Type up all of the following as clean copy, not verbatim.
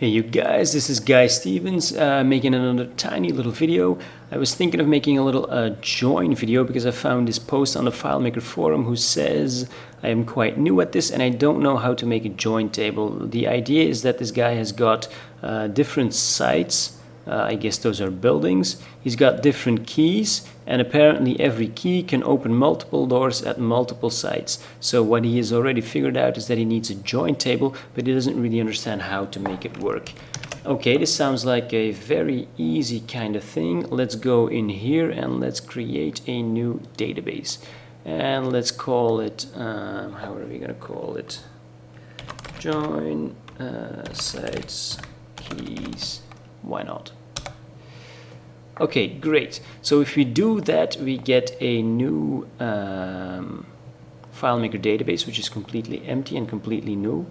Hey you guys, this is Guy Stevens making another tiny little video. I was thinking of making a little join video because I found this post on the Filemaker Forum who says I am quite new at this and I don't know how to make a join table. The idea is that this guy has got different sites. I guess those are buildings. He's got different keys, and apparently every key can open multiple doors at multiple sites. So what he has already figured out is that he needs a join table, but he doesn't really understand how to make it work. Okay, this sounds like a very easy kind of thing. Let's go in here and let's create a new database. And let's call it, how are we going to call it? Join sites keys. Why not? Okay, great. So if we do that, we get a new FileMaker database, which is completely empty and completely new.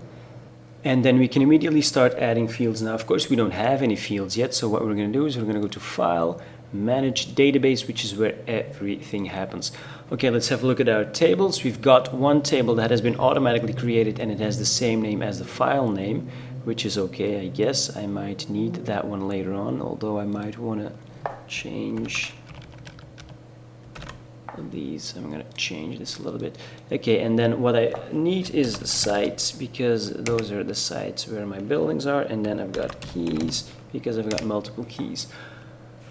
And then we can immediately start adding fields. Now, of course, we don't have any fields yet. So what we're going to do is we're going to go to File, Manage Database, which is where everything happens. Okay, let's have a look at our tables. We've got one table that has been automatically created and it has the same name as the file name, which is okay, I guess. I might need that one later on, although I might want to change these. I'm going to change this a little bit. Okay, and then what I need is sites, because those are the sites where my buildings are, and then I've got keys because I've got multiple keys.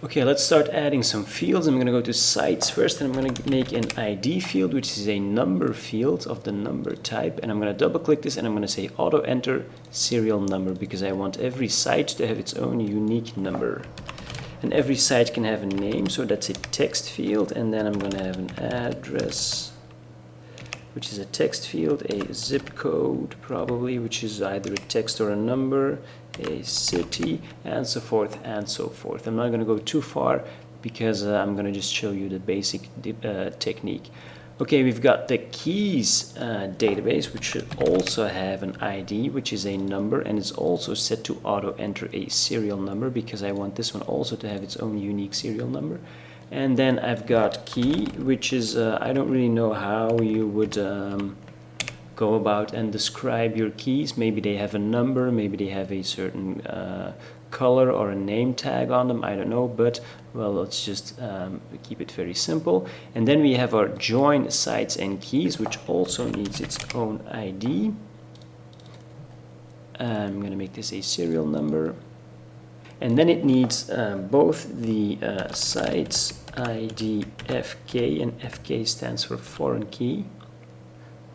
Okay, let's start adding some fields. I'm going to go to sites first, and I'm going to make an ID field, which is a number field of the number type, and I'm going to double click this and I'm going to say auto enter serial number, because I want every site to have its own unique number. And every site can have a name, so that's a text field, and then I'm going to have an address, which is a text field, a zip code probably, which is either a text or a number, a city, and so forth and so forth. I'm not going to go too far because I'm going to just show you the basic technique. Okay, we've got the keys database, which should also have an ID, which is a number, and it's also set to auto enter a serial number because I want this one also to have its own unique serial number. And then I've got key, which is, I don't really know how you would go about and describe your keys. Maybe they have a number, maybe they have a certain color or a name tag on them, I don't know, but well, let's just keep it very simple. And then we have our join sites and keys, which also needs its own ID. I'm going to make this a serial number. And then it needs both the sites ID FK, and FK stands for foreign key.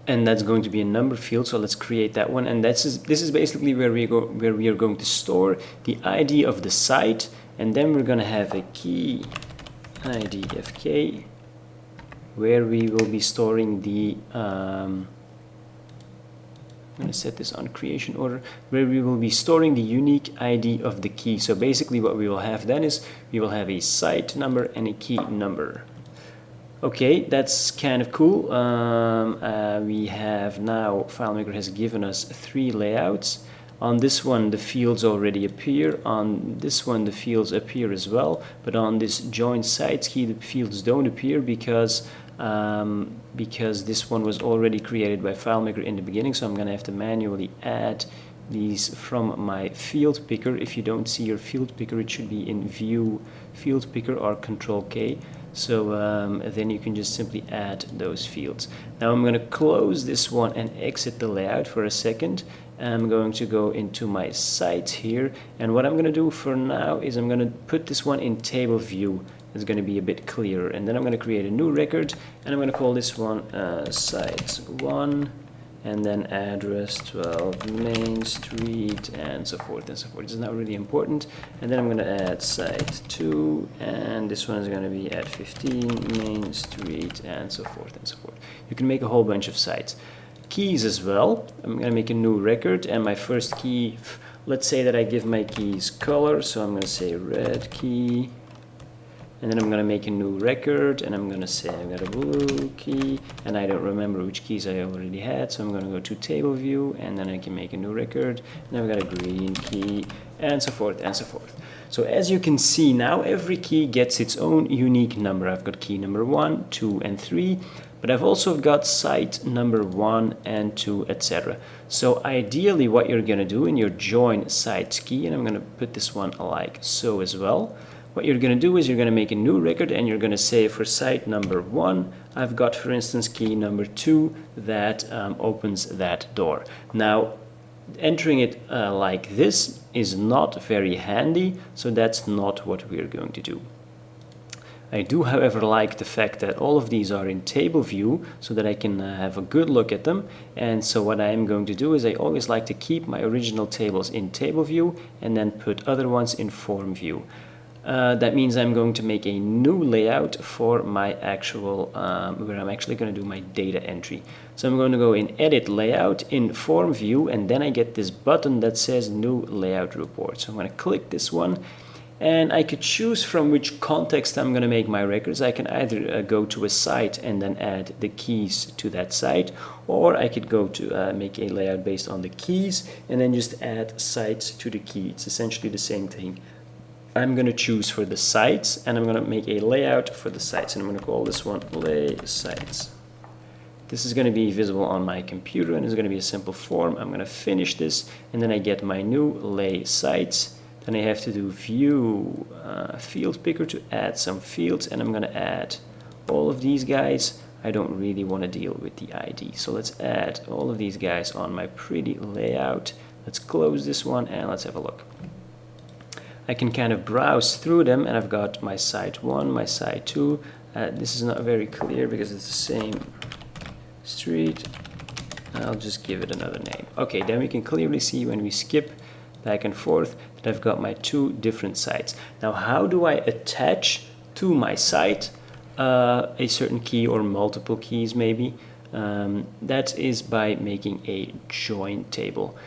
And that's going to be a number field, so let's create that one. And this is basically where we are going to store the ID of the site, and then we're going to have a key ID FK, where we will be storing the I'm going to set this on creation order, where we will be storing the unique ID of the key. So basically what we will have then is we will have a site number and a key number. Okay, that's kind of cool. We have now, FileMaker has given us 3 layouts. On this one the fields already appear, on this one the fields appear as well, but on this join sites key the fields don't appear because this one was already created by FileMaker in the beginning, so I'm going to have to manually add these from my field picker. If you don't see your field picker, it should be in view field picker or Control K. So then you can just simply add those fields. Now I'm going to close this one and exit the layout for a second. I'm going to go into my sites here, and what I'm going to do for now is I'm going to put this one in table view. It's going to be a bit clearer, and then I'm going to create a new record, and I'm going to call this one site 1, and then address 12 Main Street, and so forth and so forth. This is not really important. And then I'm going to add site 2, and this one is going to be at 15 Main Street, and so forth and so forth. You can make a whole bunch of sites. Keys as well. I'm going to make a new record, and my first key, let's say that I give my keys color, so I'm going to say red key, and then I'm going to make a new record, and I'm going to say I've got a blue key, and I don't remember which keys I already had, so I'm going to go to table view, and then I can make a new record, and I've got a green key, and so forth and so forth. So as you can see now, every key gets its own unique number. I've got key number 1, 2, and 3, but I've also got site number 1 and 2, etc. So ideally what you're going to do in your join sites key, and I'm going to put this one like so as well, what you're going to do is you're going to make a new record, and you're going to say for site number 1, I've got, for instance, key number 2 that opens that door. Now, entering it like this is not very handy, so that's not what we're going to do. I do, however, like the fact that all of these are in table view so that I can have a good look at them. And so what I am going to do is I always like to keep my original tables in table view and then put other ones in form view. That means I'm going to make a new layout for my actual, where I'm actually going to do my data entry. So I'm going to go in Edit Layout, in Form View, and then I get this button that says New Layout Report. So I'm going to click this one, and I could choose from which context I'm going to make my records. I can either go to a site and then add the keys to that site, or I could go to make a layout based on the keys and then just add sites to the key. It's essentially the same thing. I'm going to choose for the sites, and I'm going to make a layout for the sites, and I'm going to call this one Lay Sites. This is going to be visible on my computer, and it's going to be a simple form. I'm going to finish this, and then I get my new Lay Sites. Then I have to do View Field Picker to add some fields, and I'm going to add all of these guys. I don't really want to deal with the ID, so let's add all of these guys on my pretty layout. Let's close this one, and let's have a look. I can kind of browse through them, and I've got my site 1, my site 2. This is not very clear because it's the same street. I'll just give it another name. Okay, then we can clearly see when we skip back and forth that I've got my 2 different sites. Now, how do I attach to my site a certain key or multiple keys maybe? That is by making a join table.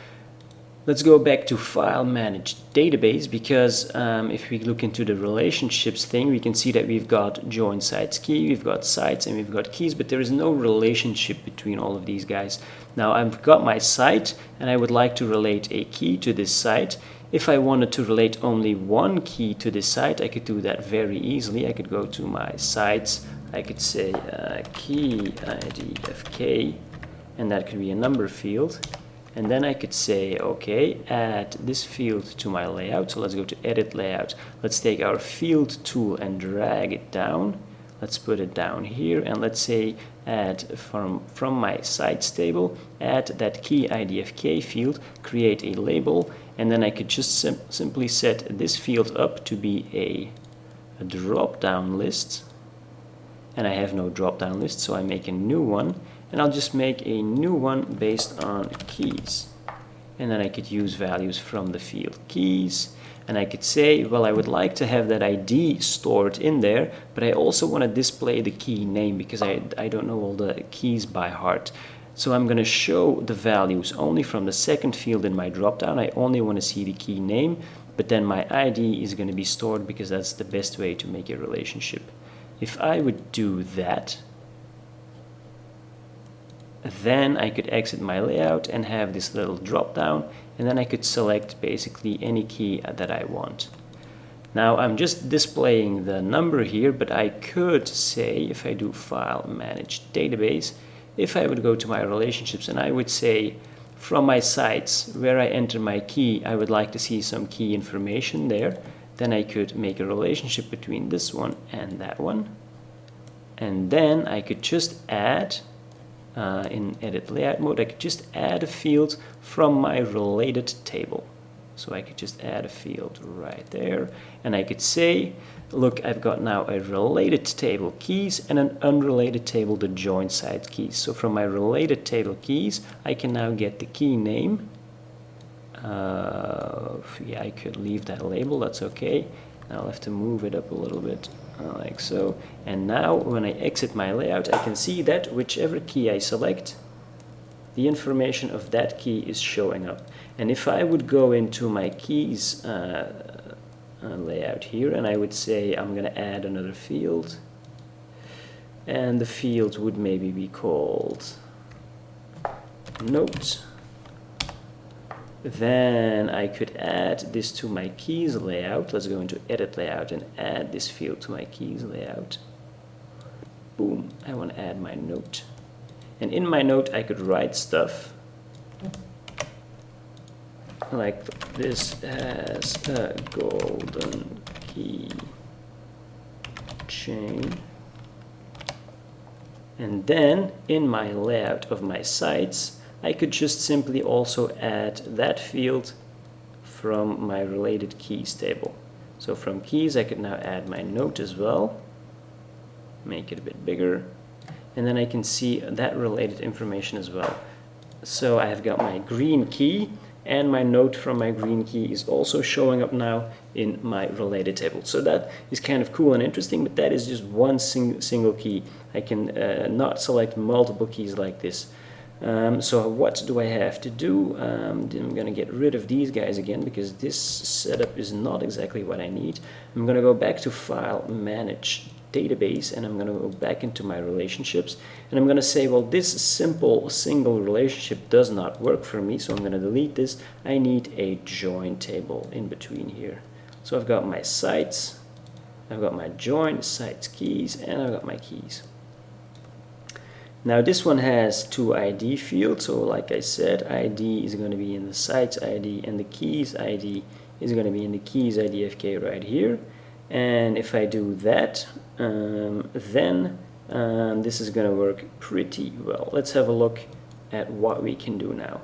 Let's go back to File, Manage, Database, because if we look into the relationships thing, we can see that we've got join sites key, we've got sites, and we've got keys, but there is no relationship between all of these guys. Now I've got my site, and I would like to relate a key to this site. If I wanted to relate only one key to this site, I could do that very easily. I could go to my sites, I could say key ID FK, and that could be a number field. And then I could say, okay, add this field to my layout. So let's go to Edit Layout. Let's take our field tool and drag it down. Let's put it down here, and let's say add from my sites table, add that key IDFK field, create a label, and then I could just simply set this field up to be a drop-down list. And I have no drop-down list, so I make a new one. And I'll just make a new one based on keys. And then I could use values from the field keys. And I could say, well, I would like to have that ID stored in there, but I also want to display the key name because I don't know all the keys by heart. So I'm going to show the values only from the second field in my dropdown. I only want to see the key name, but then my ID is going to be stored because that's the best way to make a relationship. If I would do that, then I could exit my layout and have this little drop down, and then I could select basically any key that I want. Now I'm just displaying the number here, but I could say, if I do File, Manage, Database, if I would go to my relationships and I would say from my sites where I enter my key, I would like to see some key information there, then I could make a relationship between this one and that one, and then I could just add in Edit Layout mode, I could just add a field from my related table. So I could just add a field right there, and I could say, look, I've got now a related table keys and an unrelated table, the join site keys. So from my related table keys, I can now get the key name. Yeah, I could leave that label, that's okay. Now I'll have to move it up a little bit. Like so, and now when I exit my layout, I can see that whichever key I select, the information of that key is showing up. And if I would go into my keys layout here, and I would say I'm going to add another field, and the field would maybe be called note. Then I could add this to my keys layout. Let's go into edit layout and add this field to my keys layout. Boom, I want to add my note. And in my note I could write stuff like this has a golden key chain. And then in my layout of my sites, I could just simply also add that field from my related keys table. So from keys I could now add my note as well, make it a bit bigger, and then I can see that related information as well. So I've got my green key, and my note from my green key is also showing up now in my related table. So that is kind of cool and interesting, but that is just one single key. I can not select multiple keys like this. So what do I have to do? I'm going to get rid of these guys again because this setup is not exactly what I need. I'm going to go back to File, Manage, Database, and I'm going to go back into my relationships, and I'm going to say, well, this simple single relationship does not work for me, so I'm going to delete this. I need a join table in between here. So I've got my sites, I've got my join, sites, keys, and I've got my keys. Now this one has two ID fields, so like I said, ID is going to be in the sites ID, and the keys ID is going to be in the keys IDFK right here. And if I do that, then this is going to work pretty well. Let's have a look at what we can do now.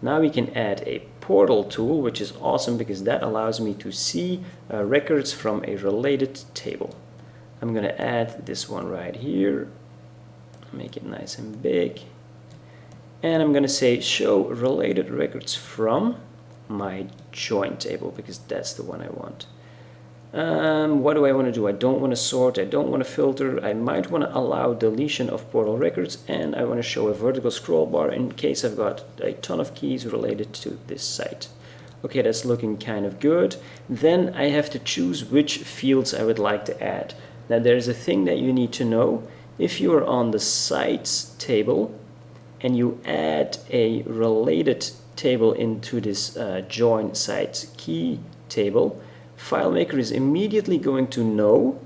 Now we can add a portal tool, which is awesome because that allows me to see records from a related table. I'm going to add this one right here, make it nice and big, and I'm going to say show related records from my join table because that's the one I want. What do I want to do? I don't want to sort, I don't want to filter, I might want to allow deletion of portal records, and I want to show a vertical scroll bar in case I've got a ton of keys related to this site. Okay, that's looking kind of good. Then I have to choose which fields I would like to add. Now there's a thing that you need to know. If you are on the sites table and you add a related table into this join sites key table, FileMaker is immediately going to know,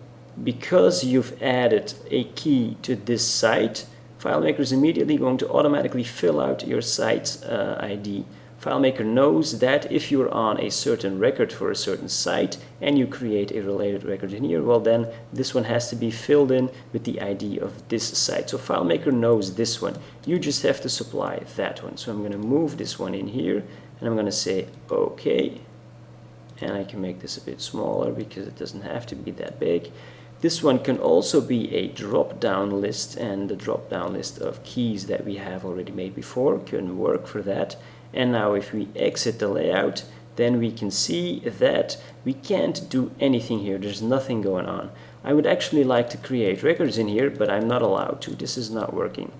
because you've added a key to this site, FileMaker is immediately going to automatically fill out your site's ID. FileMaker knows that if you're on a certain record for a certain site and you create a related record in here, well then this one has to be filled in with the ID of this site. So FileMaker knows this one. You just have to supply that one. So I'm going to move this one in here and I'm going to say OK. And I can make this a bit smaller because it doesn't have to be that big. This one can also be a drop-down list, and the drop-down list of keys that we have already made before can work for that. And now if we exit the layout, then we can see that we can't do anything here. There's nothing going on. I would actually like to create records in here, but I'm not allowed to. This is not working.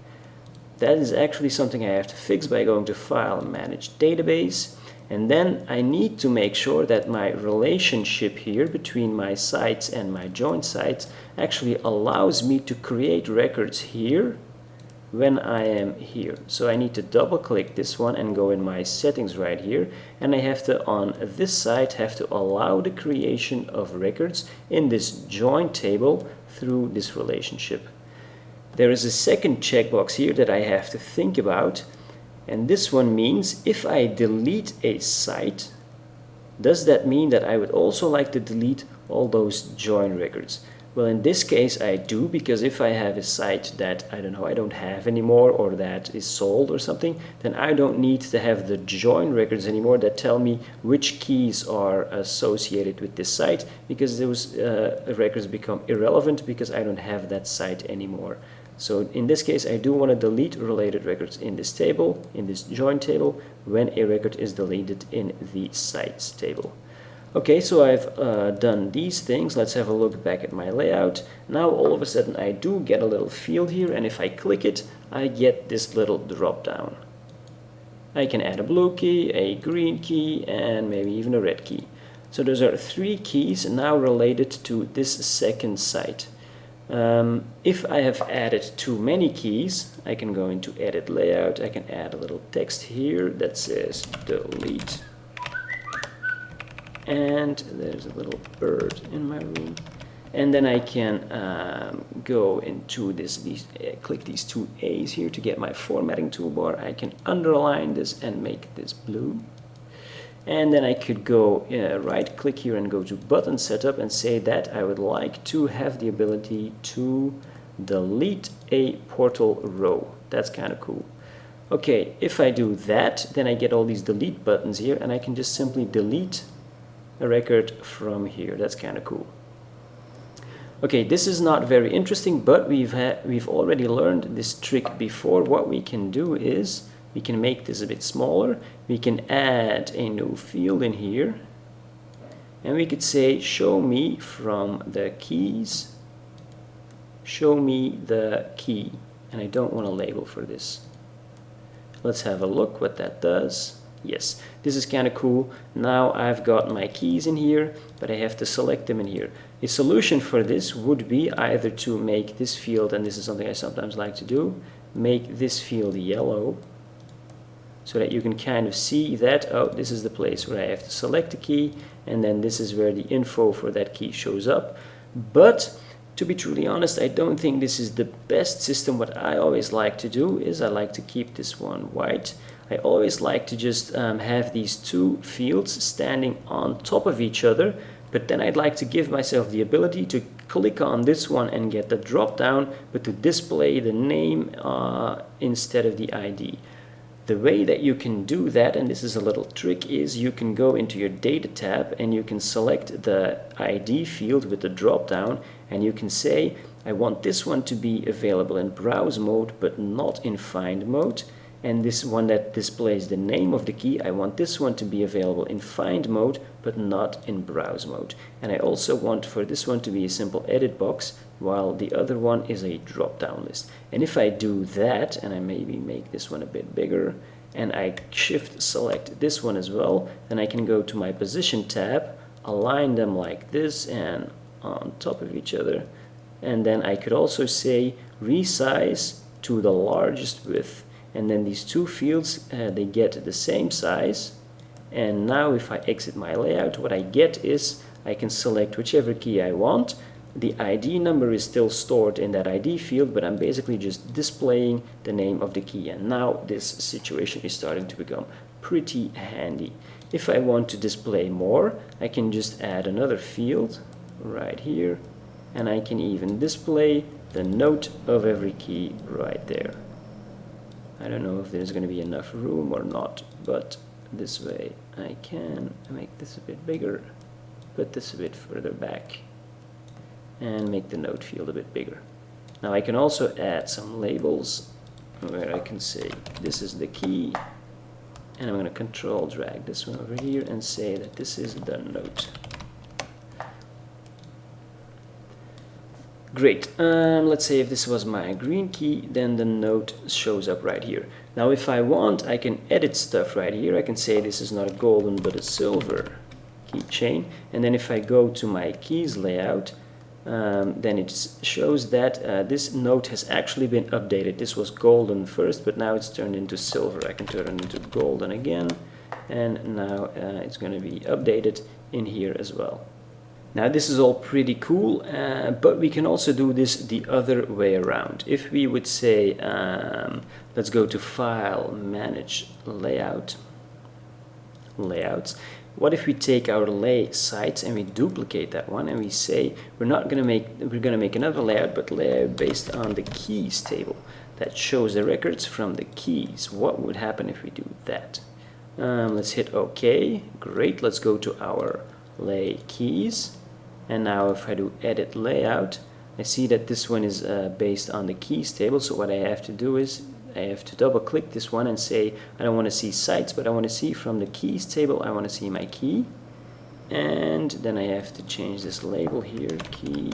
That is actually something I have to fix by going to File, Manage, Database. And then I need to make sure that my relationship here between my sites and my join sites actually allows me to create records here when I am here. So I need to double click this one and go in my settings right here, and I have to, on this site, have to allow the creation of records in this join table through this relationship. There is a second checkbox here that I have to think about. And this one means if I delete a site, does that mean that I would also like to delete all those join records? Well, in this case I do, because if I have a site that, I don't have anymore, or that is sold or something, then I don't need to have the join records anymore that tell me which keys are associated with this site, because those records become irrelevant because I don't have that site anymore. So in this case, I do want to delete related records in this table, in this join table, when a record is deleted in the sites table. Okay, so I've done these things. Let's have a look back at my layout. Now all of a sudden I do get a little field here, and if I click it, I get this little drop down. I can add a blue key, a green key, and maybe even a red key. So those are 3 keys now related to this second site. If I have added too many keys, I can go into edit layout. I can add a little text here that says delete. And there's a little bird in my room. And then I can go into click these 2 A's here to get my formatting toolbar. I can underline this and make this blue. And then I could go right click here and go to button setup and say that I would like to have the ability to delete a portal row. That's kind of cool. Okay, if I do that, then I get all these delete buttons here, and I can just simply delete a record from here. That's kind of cool. Okay, this is not very interesting, but we've already learned this trick before. What we can do is we can make this a bit smaller. We can add a new field in here, and we could say show me from the keys, show me the key, and I don't want a label for this. Let's have a look what that does. Yes, this is kind of cool. Now I've got my keys in here, but I have to select them in here. A solution for this would be either to make this field, and this is something I sometimes like to do, make this field yellow, so that you can kind of see that, oh, this is the place where I have to select the key, and then this is where the info for that key shows up. But to be truly honest, I don't think this is the best system. What I always like to do is I like to keep this one white. I always like to just have these 2 fields standing on top of each other, but then I'd like to give myself the ability to click on this one and get the drop down, but to display the name instead of the ID. The way that you can do that, and this is a little trick, is you can go into your data tab and you can select the ID field with the drop down, and you can say I want this one to be available in browse mode but not in find mode, and this one that displays the name of the key, I want this one to be available in find mode but not in browse mode. And I also want for this one to be a simple edit box, while the other one is a drop down list. And if I do that, and I maybe make this one a bit bigger, and I shift select this one as well, then I can go to my position tab, align them like this and on top of each other, and then I could also say resize to the largest width, and then these 2 fields they get the same size. And now if I exit my layout, what I get is I can select whichever key I want. The ID number is still stored in that ID field, but I'm basically just displaying the name of the key, and now this situation is starting to become pretty handy. If I want to display more, I can just add another field right here, and I can even display the note of every key right there. I don't know if there's going to be enough room or not, but this way I can make this a bit bigger, put this a bit further back, and make the note field a bit bigger. Now I can also add some labels where I can say this is the key, and I'm going to control drag this one over here and say that this is the note. Great. Let's say if this was my green key, then the note shows up right here. Now if I want, I can edit stuff right here. I can say this is not a golden but a silver keychain, and then if I go to my keys layout, then it shows that this note has actually been updated. This was golden first, but now it's turned into silver. I can turn it into golden again, and now it's going to be updated in here as well. Now this is all pretty cool, but we can also do this the other way around. If we would say, let's go to File, Manage, Layouts. What if we take our lay sites and we duplicate that one, and we say we're going to make another layout, but layout based on the keys table that shows the records from the keys. What would happen if we do that? Let's hit OK. Great. Let's go to our lay keys. And now if I do edit layout, I see that this one is based on the keys table. So what I have to do is I have to double click this one and say I don't want to see sites, but I want to see from the keys table, I want to see my key. And then I have to change this label here, key.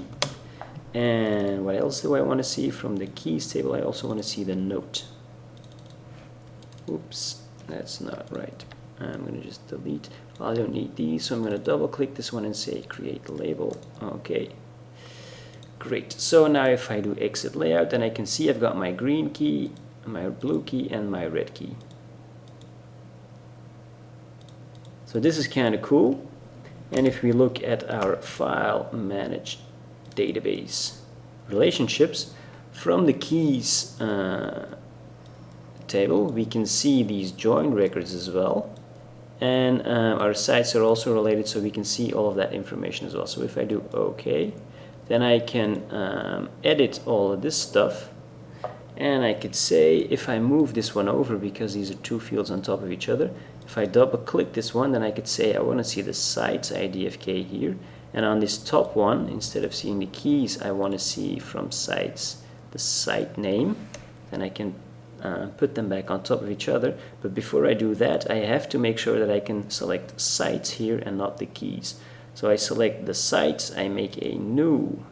And what else do I want to see from the keys table? I also want to see the note. Oops, that's not right. I'm going to just delete. I don't need these, so I'm going to double click this one and say create label. Okay, great. So now if I do exit layout, then I can see I've got my green key, my blue key, and my red key. So this is kind of cool. And if we look at our file manage database relationships, from the keys table we can see these join records as well, and our sites are also related, so we can see all of that information as well. So if I do OK, then I can edit all of this stuff, and I could say if I move this one over, because these are two fields on top of each other, if I double click this one, then I could say I want to see the sites IDFK here, and on this top one, instead of seeing the keys, I want to see from sites the site name. Then I can put them back on top of each other. But before I do that, I have to make sure that I can select sites here and not the keys. So I select the sites, I make a new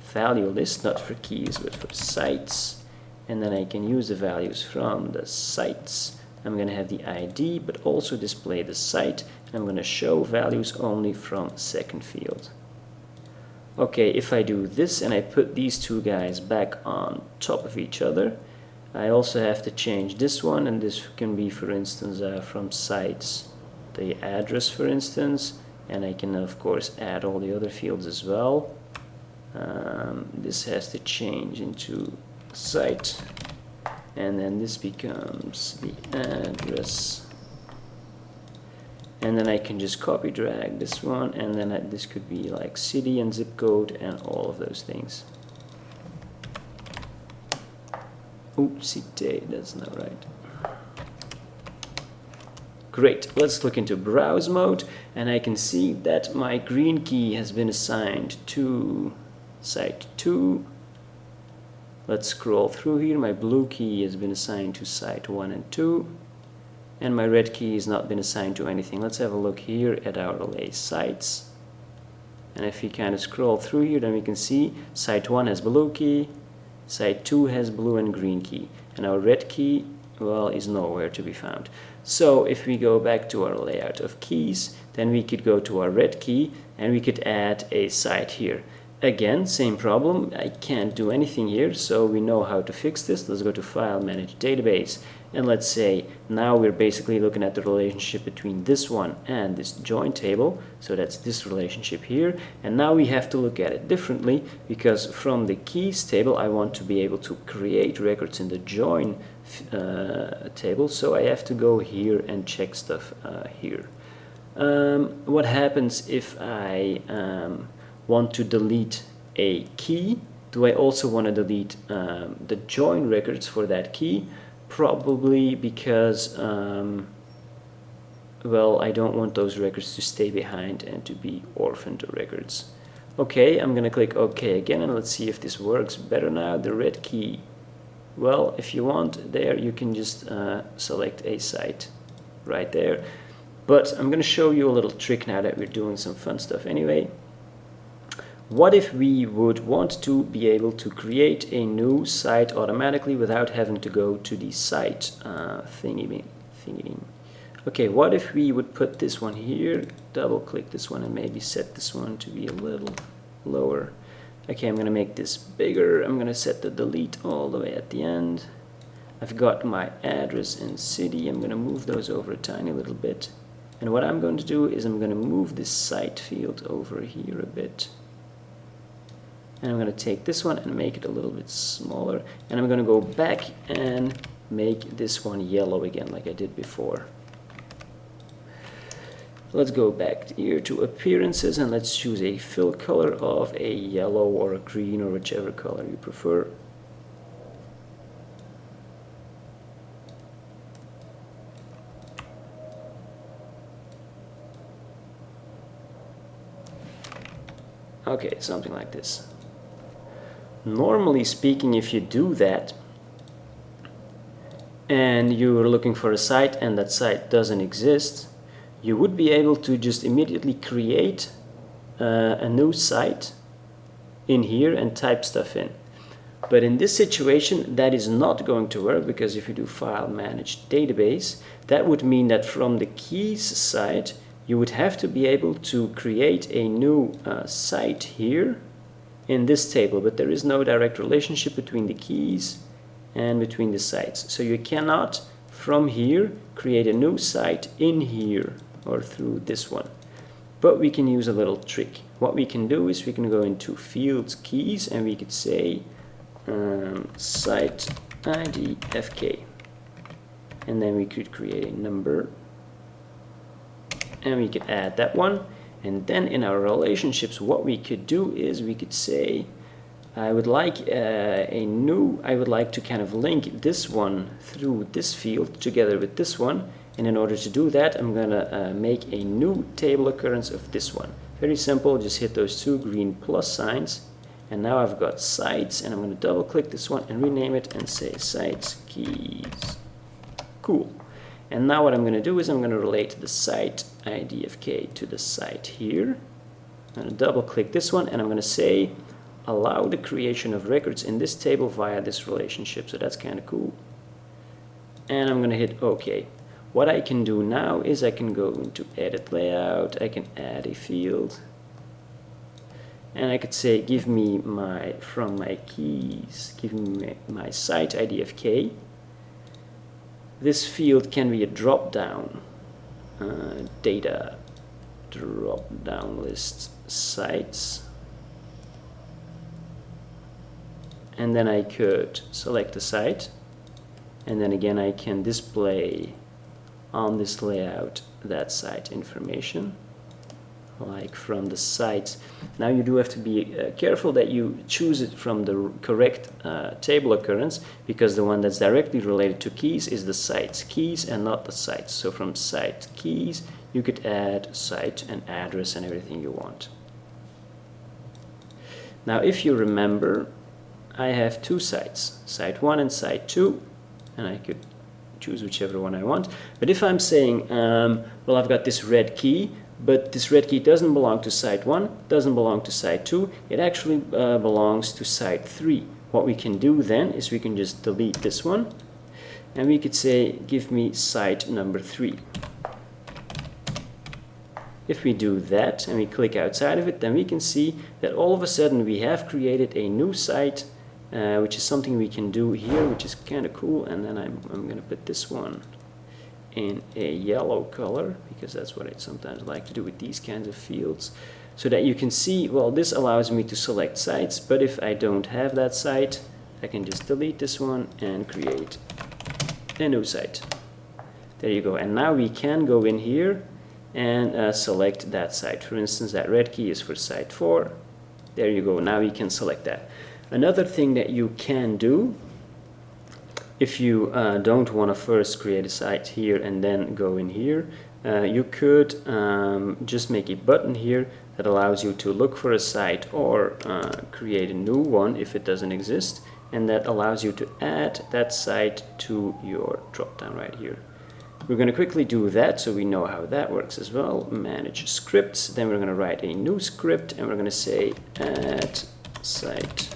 value list, not for keys but for sites, and then I can use the values from the sites. I'm going to have the ID but also display the site, and I'm going to show values only from second field. Okay, if I do this and I put these two guys back on top of each other, I also have to change this one, and this can be, for instance, from sites the address, for instance, and I can of course add all the other fields as well. This has to change into site, and then this becomes the address. And then I can just copy drag this one, and then this could be like city and zip code and all of those things. Oops, city, that's not right. Great, let's look into browse mode, and I can see that my green key has been assigned to site 2. Let's scroll through here. My blue key has been assigned to site 1 and 2. And my red key has not been assigned to anything. Let's have a look here at our relay sites. And if we kind of scroll through here, then we can see site 1 has blue key, site 2 has blue and green key, and our red key, well, is nowhere to be found. So if we go back to our layout of keys, then we could go to our red key and we could add a site here. Again, same problem, I can't do anything here, so we know how to fix this. Let's go to File, Manage Database, and let's say now we're basically looking at the relationship between this one and this join table, so that's this relationship here, and now we have to look at it differently, because from the keys table I want to be able to create records in the join table, so I have to go here and check stuff here. What happens if I want to delete a key? Do I also want to delete the join records for that key? Probably, because well, I don't want those records to stay behind and to be orphaned records. Okay, I'm gonna click OK again, and let's see if this works better now. The red key, well, if you want, there you can just select a site right there. But I'm gonna show you a little trick now that we're doing some fun stuff anyway. What if we would want to be able to create a new site automatically without having to go to the site thingy? Okay, what if we would put this one here, double click this one, and maybe set this one to be a little lower. Okay, I'm going to make this bigger. I'm going to set the delete all the way at the end. I've got my address and city. I'm going to move those over a tiny little bit. And what I'm going to do is I'm going to move this site field over here a bit. And I'm going to take this one and make it a little bit smaller, and I'm going to go back and make this one yellow again like I did before. Let's go back here to appearances, and let's choose a fill color of a yellow or a green or whichever color you prefer. Okay, something like this. Normally speaking, if you do that and you're looking for a site and that site doesn't exist, you would be able to just immediately create a new site in here and type stuff in. But in this situation, that is not going to work, because if you do File, Manage Database, that would mean that from the keys side you would have to be able to create a new site here in this table, but there is no direct relationship between the keys and between the sites. So you cannot from here create a new site in here or through this one. But we can use a little trick. What we can do is we can go into fields keys and we could say site ID FK, and then we could create a number and we could add that one. And then in our relationships, what we could do is we could say I would like to kind of link this one through this field together with this one, and in order to do that I'm gonna make a new table occurrence of this one. Very simple, just hit those two green plus signs, and now I've got sites, and I'm gonna double click this one and rename it and say sites keys. Cool. And now what I'm gonna do is I'm gonna relate the site IDFK to the site here. I'm gonna double click this one and I'm gonna say allow the creation of records in this table via this relationship. So that's kind of cool. And I'm gonna hit OK. What I can do now is I can go into edit layout, I can add a field, and I could say give me from my keys, give me my site IDFK. This field can be a drop down, data drop down list sites, and then I could select the site, and then again I can display on this layout that site information, like from the site. Now you do have to be careful that you choose it from the correct table occurrence, because the one that's directly related to keys is the site's keys and not the sites. So from site keys you could add site and address and everything you want. Now if you remember, I have two sites, site 1 and site 2, and I could choose whichever one I want. But if I'm saying, well, I've got this red key, but this red key doesn't belong to site 1, doesn't belong to site 2, it actually belongs to site 3. What we can do then is we can just delete this one, and we could say give me site number 3. If we do that and we click outside of it, then we can see that all of a sudden we have created a new site, which is something we can do here, which is kind of cool. And then I'm going to put this one in a yellow color, because that's what I sometimes like to do with these kinds of fields, so that you can see, well, this allows me to select sites, but if I don't have that site, I can just delete this one and create a new site. There you go. And now we can go in here and select that site. For instance, that red key is for site 4. There you go. Now we can select that. Another thing that you can do, if you don't want to first create a site here and then go in here, you could just make a button here that allows you to look for a site or create a new one if it doesn't exist, and that allows you to add that site to your drop-down right here. We're going to quickly do that so we know how that works as well. Manage scripts, then we're going to write a new script, and we're going to say add site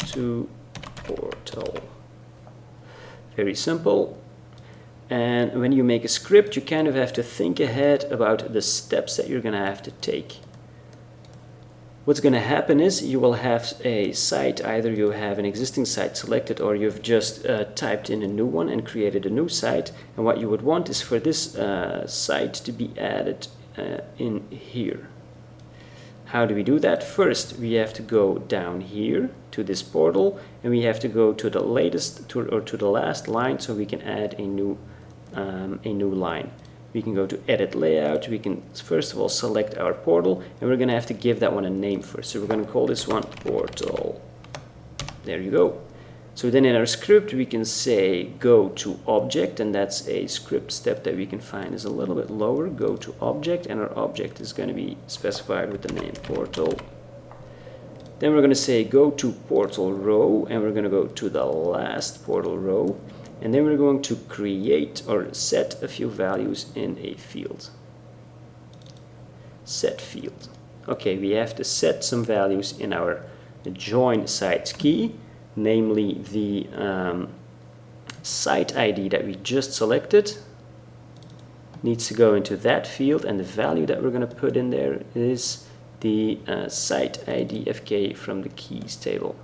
to portal. Very simple. And when you make a script, you kind of have to think ahead about the steps that you're going to have to take. What's going to happen is you will have a site, either you have an existing site selected or you've just typed in a new one and created a new site, and what you would want is for this site to be added in here. How do we do that? First, we have to go down here to this portal, and we have to go to the latest or to the last line so we can add a new line. We can go to edit layout. We can first of all select our portal, and we're going to have to give that one a name first. So we're going to call this one portal. There you go. So then in our script we can say go to object, and that's a script step that we can find is a little bit lower. Go to object, and our object is going to be specified with the name portal. Then we're going to say go to portal row, and we're going to go to the last portal row, and then we're going to create or set a few values in a field. Set field. Okay, we have to set some values in our join site key, namely the site ID that we just selected needs to go into that field, and the value that we're going to put in there is the site ID FK from the keys table.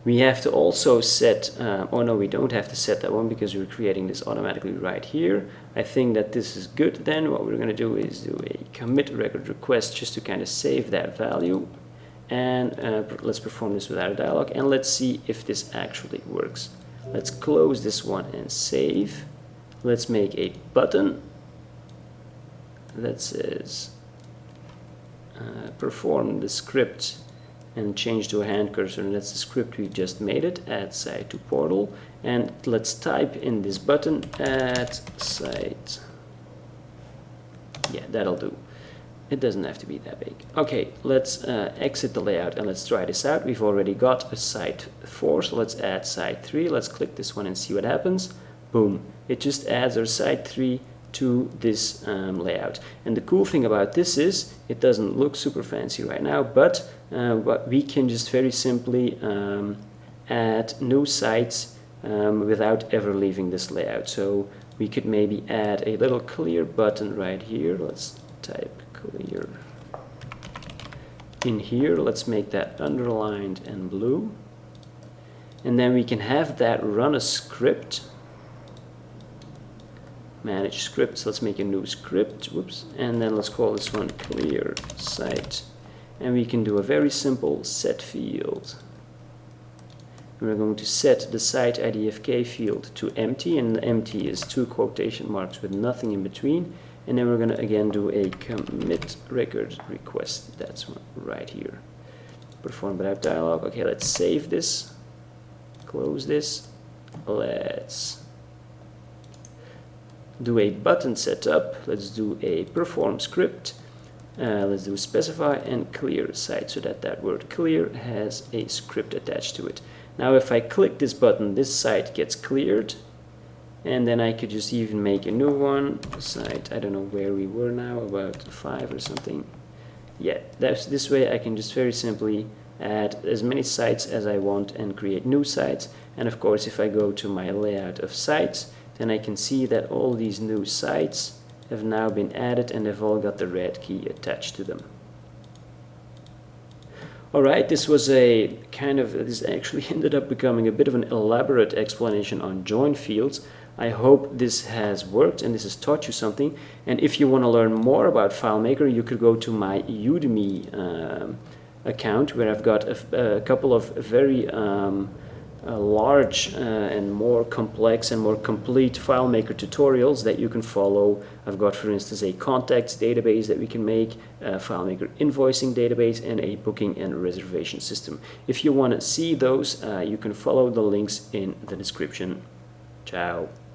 We have to also set, oh no, we don't have to set that one because we're creating this automatically right here. I think that this is good. Then what we're going to do is do a commit record request just to kind of save that value. And let's perform this without a dialog, and let's see if this actually works. Let's close this one and save. Let's make a button that says perform the script and change to a hand cursor, and that's the script we just made it, add site to portal. And let's type in this button, add site. Yeah, that'll do. It doesn't have to be that big. Okay, let's exit the layout and let's try this out. We've already got a site 4, so let's add site 3. Let's click this one and see what happens. Boom, it just adds our site 3 to this layout. And the cool thing about this is it doesn't look super fancy right now, but we can just very simply add new sites without ever leaving this layout. So we could maybe add a little clear button right here. Let's type clear in here. Let's make that underlined and blue, and then we can have that run a script. Manage scripts. Let's make a new script. Whoops. And then let's call this one clear site. And we can do a very simple set field. We're going to set the site IDFK field to empty, and empty is 2 quotation marks with nothing in between. And then we're going to again do a commit record request. That's one right here. Perform without dialog. Okay, let's save this. Close this. Let's do a button setup. Let's do a perform script. Let's do specify and clear site, so that that word clear has a script attached to it. Now if I click this button, this site gets cleared, and then I could just even make a new one. Site, I don't know where we were now, about 5 or something. Yeah, this way I can just very simply add as many sites as I want and create new sites. And of course, if I go to my layout of sites, then I can see that all these new sites have now been added and they've all got the red key attached to them. Alright, this was a kind of, this actually ended up becoming a bit of an elaborate explanation on join fields. I hope this has worked and this has taught you something. And if you want to learn more about FileMaker, you could go to my Udemy account, where I've got a couple of very large and more complex and more complete FileMaker tutorials that you can follow. I've got, for instance, a contacts database that we can make, a FileMaker invoicing database, and a booking and reservation system. If you want to see those, you can follow the links in the description. Ciao.